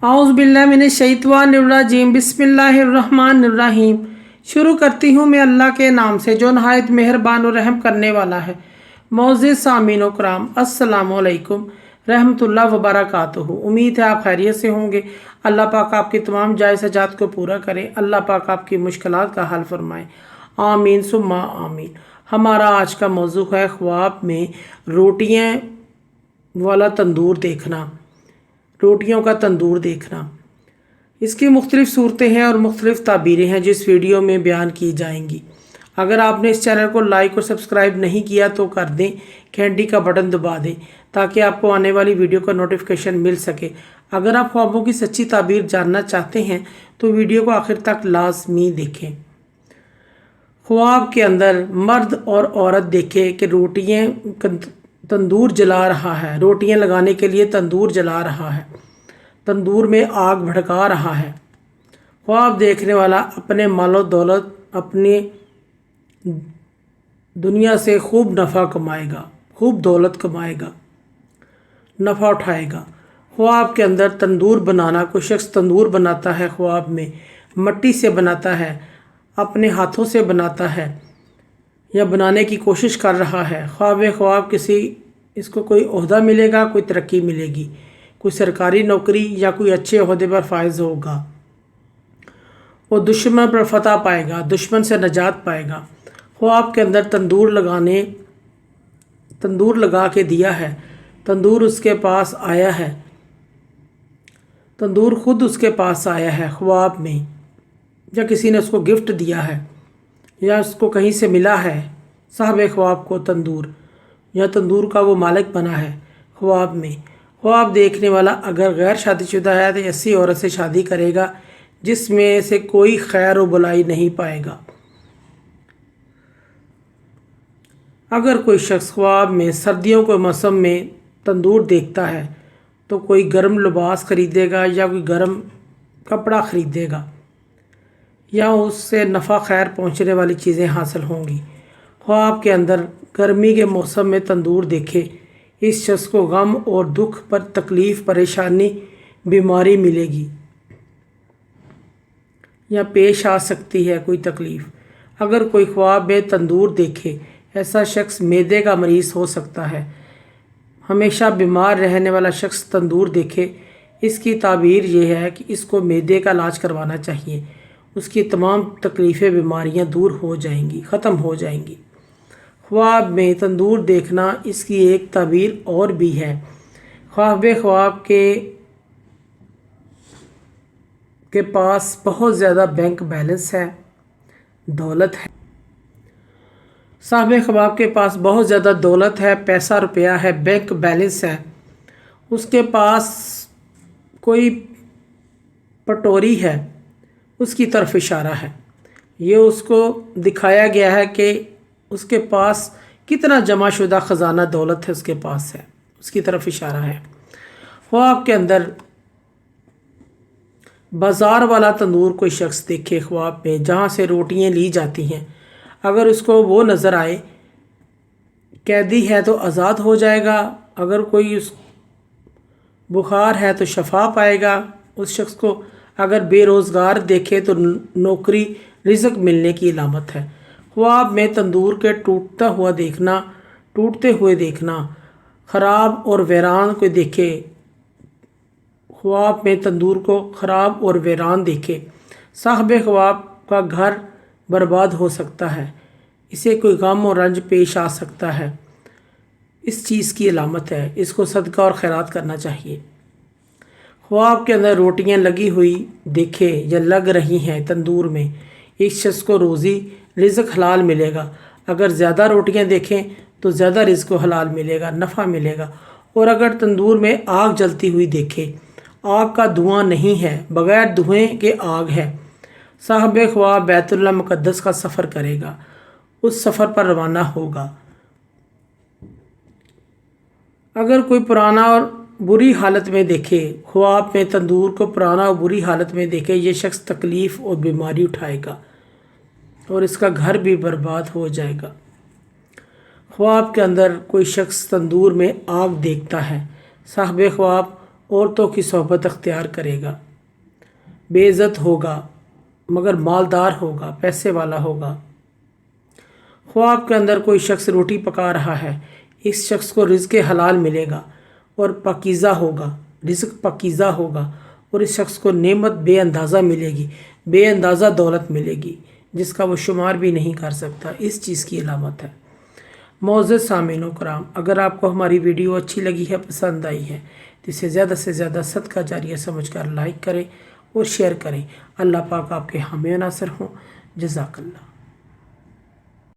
औज़ुबिल्लाहिमिनश्शैतानिर्रजीम बिस्मिल्लाहिर्रहमानिर्रहीम। शुरू करती हूँ मैं अल्लाह के नाम से जो नहायत मेहरबान और रहम करने वाला है। मोअज़्ज़िज़ सामीन व कराम, अस्सलामु अलैकुम रहमतुल्लाह व बरकातुहू। उम्मीद है आप खैरियत से होंगे। अल्लाह पाक आपकी तमाम जायज़ हजात को पूरा करे। अल्लाह पाक आपकी मुश्किलात का हल फरमाए। आमीन सुम्मा आमीन। हमारा आज का मौजू है ख्वाब में रोटियाँ वाला तंदूर देखना, रोटियों का तंदूर देखना। इसकी मुख्तलिफ़ सूरतें हैं और मुख्तलिफ़ ताबीरें हैं जो इस वीडियो में बयान की जाएंगी। अगर आपने इस चैनल को लाइक और सब्सक्राइब नहीं किया तो कर दें, घंटी का बटन दबा दें ताकि आपको आने वाली वीडियो का नोटिफिकेशन मिल सके। अगर आप ख्वाबों की सच्ची ताबीर जानना चाहते हैं तो वीडियो को आखिर तक लाजमी देखें। ख्वाब के अंदर मर्द और औरत देखे कि रोटियाँ तंदूर जला रहा है, रोटियां लगाने के लिए तंदूर जला रहा है, तंदूर में आग भड़का रहा है। ख्वाब देखने वाला अपने मालो दौलत, अपनी दुनिया से खूब नफ़ा कमाएगा, खूब दौलत कमाएगा, नफ़ा उठाएगा। ख्वाब के अंदर तंदूर बनाना, कोई शख्स तंदूर बनाता है, ख्वाब में मिट्टी से बनाता है, अपने हाथों से बनाता है या बनाने की कोशिश कर रहा है। ख्वाब किसी इसको कोई ओहदा मिलेगा, कोई तरक्की मिलेगी, कोई सरकारी नौकरी या कोई अच्छे ओहदे पर फायज होगा, वो दुश्मन पर फतह पाएगा, दुश्मन से नजात पाएगा। ख्वाब के अंदर तंदूर लगा के दिया है, तंदूर उसके पास आया है, तंदूर खुद उसके पास आया है ख्वाब में, या किसी ने उसको गिफ्ट दिया है या उसको कहीं से मिला है साहब ख्वाब को तंदूर, या तंदूर का वो मालिक बना है ख्वाब में। ख्वाब देखने वाला अगर गैर शादीशुदा है तो ऐसी औरत से शादी करेगा जिसमें से कोई खैर व बुलाई नहीं पाएगा। अगर कोई शख्स ख्वाब में सर्दियों के मौसम में तंदूर देखता है तो कोई गर्म लिबास ख़रीदेगा या कोई गर्म कपड़ा ख़रीदेगा या उससे नफ़ा खैर पहुँचने वाली चीज़ें हासिल होंगी। ख्वाब के अंदर गर्मी के मौसम में तंदूर देखे, इस शख्स को गम और दुख पर तकलीफ़, परेशानी, बीमारी मिलेगी या पेश आ सकती है कोई तकलीफ़। अगर कोई ख्वाब में तंदूर देखे, ऐसा शख्स मैदे का मरीज़ हो सकता है। हमेशा बीमार रहने वाला शख्स तंदूर देखे, इसकी ताबीर ये है कि इसको मैदे का इलाज करवाना चाहिए, उसकी तमाम तकलीफ़ें, बीमारियां दूर हो जाएंगी, ख़त्म हो जाएंगी। ख्वाब में तंदूर देखना इसकी एक ताबीर और भी है। ख्वाब के पास बहुत ज़्यादा बैंक बैलेंस है, दौलत है। साहब ख्वाब के पास बहुत ज़्यादा दौलत है, पैसा रुपया है, बैंक बैलेंस है, उसके पास कोई पटोरी है, उसकी तरफ इशारा है। ये उसको दिखाया गया है कि उसके पास कितना जमा शुदा ख़जाना दौलत है, उसके पास है, उसकी तरफ इशारा है। ख्वाब के अंदर बाज़ार वाला तंदूर कोई शख्स देखे ख्वाब में, जहाँ से रोटियाँ ली जाती हैं, अगर उसको वो नज़र आए, कैदी है तो आज़ाद हो जाएगा, अगर कोई उस बुखार है तो शफा पाएगा उस शख्स को, अगर बेरोज़गार देखे तो नौकरी, रिज़्क़ मिलने की अलामत है। ख्वाब में तंदूर के टूटते हुए देखना, ख़राब और वीरान को देखे, ख्वाब में तंदूर को ख़राब और वीरान देखे, साहब ख्वाब का घर बर्बाद हो सकता है, इसे कोई गम और रंज पेश आ सकता है, इस चीज़ की अलामत है, इसको सदका और खैरात करना चाहिए। ख्वाब के अंदर रोटियां लगी हुई देखे या लग रही हैं तंदूर में, इस शख्स को रोज़ी, रिज़्क़ हलाल मिलेगा। अगर ज़्यादा रोटियां देखें तो ज़्यादा रिज़्क़ को हलाल मिलेगा, नफ़ा मिलेगा। और अगर तंदूर में आग जलती हुई देखे, आग का धुआं नहीं है, बग़ैर धुएँ के आग है, साहब ख्वाब बैतुल्लाह मुक़द्दस का सफ़र करेगा, उस सफ़र पर रवाना होगा। अगर कोई पुराना और बुरी हालत में देखे, ख्वाब में तंदूर को पुराना और बुरी हालत में देखे, ये शख्स तकलीफ़ और बीमारी उठाएगा और इसका घर भी बर्बाद हो जाएगा। ख्वाब के अंदर कोई शख्स तंदूर में आग देखता है, साहब ख्वाब عورتوں کی صحبت اختیار کرے گا، بے عزت ہوگا مگر مالدار ہوگا، پیسے والا ہوگا۔ خواہ آپ کے اندر کوئی شخص روٹی پکا رہا ہے، اس شخص کو رزق حلال ملے گا اور پاکیزہ ہوگا، رزق پاکیزہ ہوگا، اور اس شخص کو نعمت بے اندازہ ملے گی، بے اندازہ دولت ملے گی جس کا وہ شمار بھی نہیں کر سکتا۔ اس چیز کی علامت ہے۔ معزز سامعین و کرام، اگر آپ کو ہماری ویڈیو اچھی لگی ہے، پسند آئی ہے تو اسے زیادہ سے زیادہ صدقہ جاریہ سمجھ کر لائک کریں اور شیئر کریں۔ اللہ پاک آپ کے حامی و ناصر ہوں۔ جزاک اللہ۔